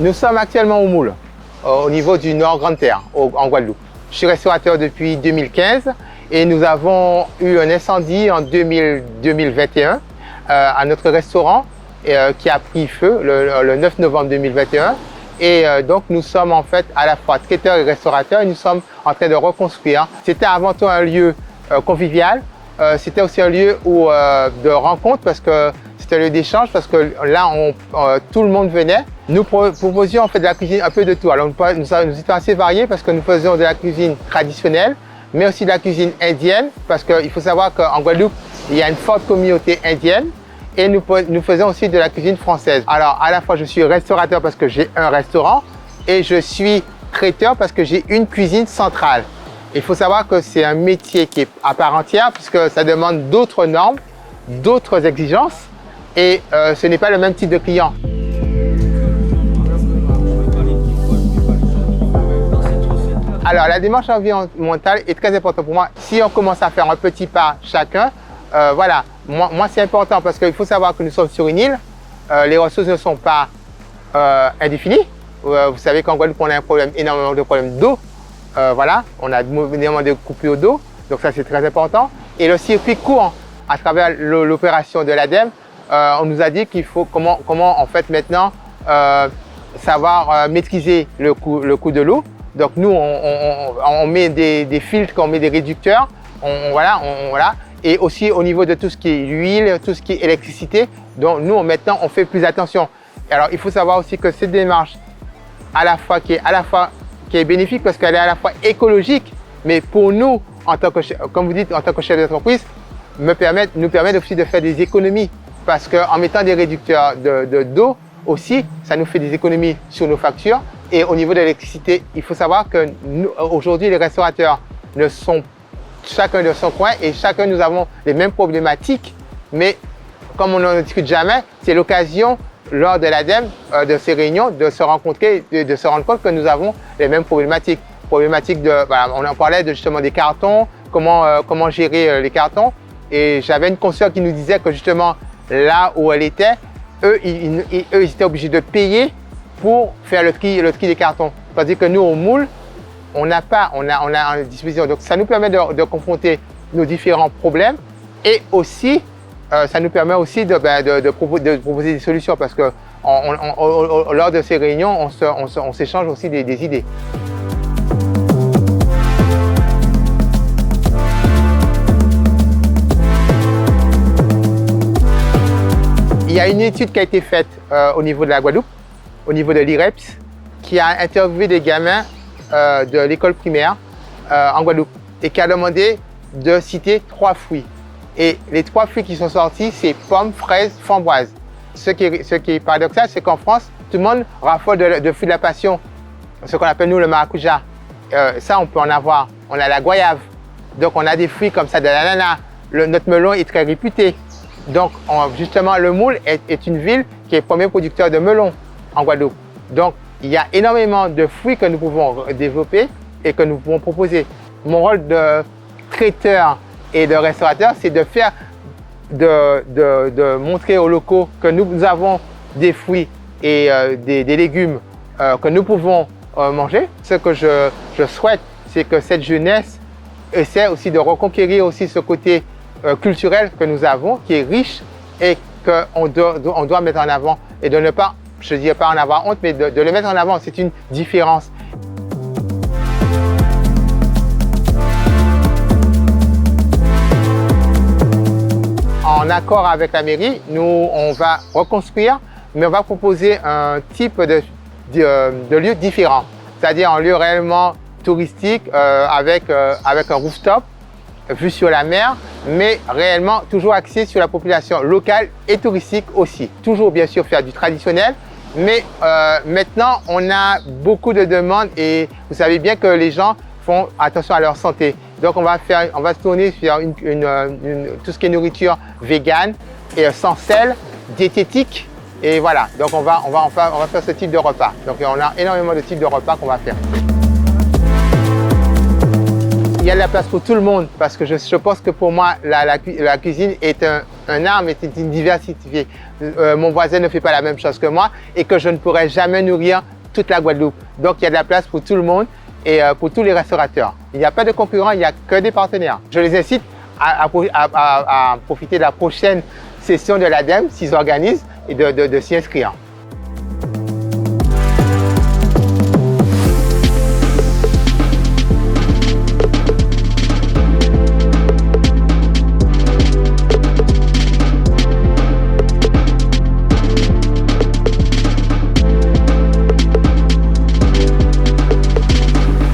Nous sommes actuellement au Moule, au niveau du Nord Grande-Terre, en Guadeloupe. Je suis restaurateur depuis 2015 et nous avons eu un incendie en 2021 à notre restaurant qui a pris feu le 9 novembre 2021. Et donc nous sommes en fait à la fois traiteurs et restaurateurs et nous sommes en train de reconstruire. C'était avant tout un lieu convivial, c'était aussi un lieu de rencontre parce que c'était un lieu d'échange parce que là tout le monde venait. Nous proposions en fait de la cuisine un peu de tout. Alors nous étions assez variés parce que nous faisions de la cuisine traditionnelle mais aussi de la cuisine indienne parce qu'il faut savoir qu'en Guadeloupe il y a une forte communauté indienne. Et nous faisons aussi de la cuisine française. Alors, à la fois, je suis restaurateur parce que j'ai un restaurant et je suis traiteur parce que j'ai une cuisine centrale. Il faut savoir que c'est un métier qui est à part entière puisque ça demande d'autres normes, d'autres exigences et ce n'est pas le même type de client. Alors, la démarche environnementale est très importante pour moi. Si on commence à faire un petit pas chacun, voilà, moi c'est important parce qu'il faut savoir que nous sommes sur une île, les ressources ne sont pas indéfinies. Vous savez qu'en Guadeloupe, on a énormément de problèmes d'eau. Voilà, on a énormément de coupures d'eau, donc ça c'est très important. Et le circuit court à travers l'opération de l'ADEME, on nous a dit qu'il faut comment en fait maintenant savoir maîtriser le coût de l'eau. Donc nous, on met des filtres, on met des réducteurs, voilà. Et aussi au niveau de tout ce qui est huile, tout ce qui est électricité. Donc nous, maintenant, on fait plus attention. Alors, il faut savoir aussi que cette démarche, qui est bénéfique parce qu'elle est à la fois écologique, mais pour nous, comme vous dites, en tant que chef d'entreprise, nous permet aussi de faire des économies. Parce qu'en mettant des réducteurs d'eau aussi, ça nous fait des économies sur nos factures. Et au niveau de l'électricité, il faut savoir que aujourd'hui, les restaurateurs ne sont chacun de son coin et chacun nous avons les mêmes problématiques, mais comme on n'en discute jamais, c'est l'occasion lors de l'ADEME, de ces réunions, de se rencontrer, de se rendre compte que nous avons les mêmes problématiques. Voilà, on en parlait justement des cartons, comment gérer les cartons, et j'avais une consoeur qui nous disait que justement là où elle était, eux ils étaient obligés de payer pour faire le tri des cartons, tandis que nous au Moule, on a une disposition. Donc, ça nous permet de confronter nos différents problèmes et aussi, ça nous permet aussi de proposer des solutions parce que lors de ces réunions, on s'échange aussi des idées. Il y a une étude qui a été faite au niveau de la Guadeloupe, au niveau de l'IREPS, qui a interviewé des gamins de l'école primaire en Guadeloupe et qui a demandé de citer 3 fruits. Et les 3 fruits qui sont sortis, c'est pommes, fraises, framboises. Ce qui est paradoxal, c'est qu'en France, tout le monde raffole de fruits de la passion, ce qu'on appelle nous le maracuja. Ça, on peut en avoir. On a la goyave. Donc, on a des fruits comme ça, de l'ananas. Notre melon est très réputé. Donc, justement, le Moule est une ville qui est le premier producteur de melon en Guadeloupe. Donc, il y a énormément de fruits que nous pouvons développer et que nous pouvons proposer. Mon rôle de traiteur et de restaurateur, c'est de montrer aux locaux que nous avons des fruits et des légumes que nous pouvons manger. Ce que je souhaite, c'est que cette jeunesse essaie aussi de reconquérir aussi ce côté culturel que nous avons, qui est riche et qu'on doit mettre en avant et de ne pas, je ne dirais pas en avoir honte, mais de le mettre en avant. C'est une différence. En accord avec la mairie, nous, on va reconstruire, mais on va proposer un type de lieu différent. C'est-à-dire un lieu réellement touristique avec un rooftop, vue sur la mer, mais réellement toujours axé sur la population locale et touristique aussi. Toujours bien sûr faire du traditionnel, mais maintenant on a beaucoup de demandes et vous savez bien que les gens font attention à leur santé. Donc on va se tourner sur tout ce qui est nourriture végane et sans sel, diététique. Et voilà, donc on va faire ce type de repas. Donc on a énormément de types de repas qu'on va faire. Il y a de la place pour tout le monde parce que je pense que pour moi, la cuisine est un art, mais c'est une diversité. Mon voisin ne fait pas la même chose que moi et que je ne pourrais jamais nourrir toute la Guadeloupe. Donc, il y a de la place pour tout le monde et pour tous les restaurateurs. Il n'y a pas de concurrents, il n'y a que des partenaires. Je les incite à profiter de la prochaine session de l'ADEME s'ils organisent et de s'y inscrire.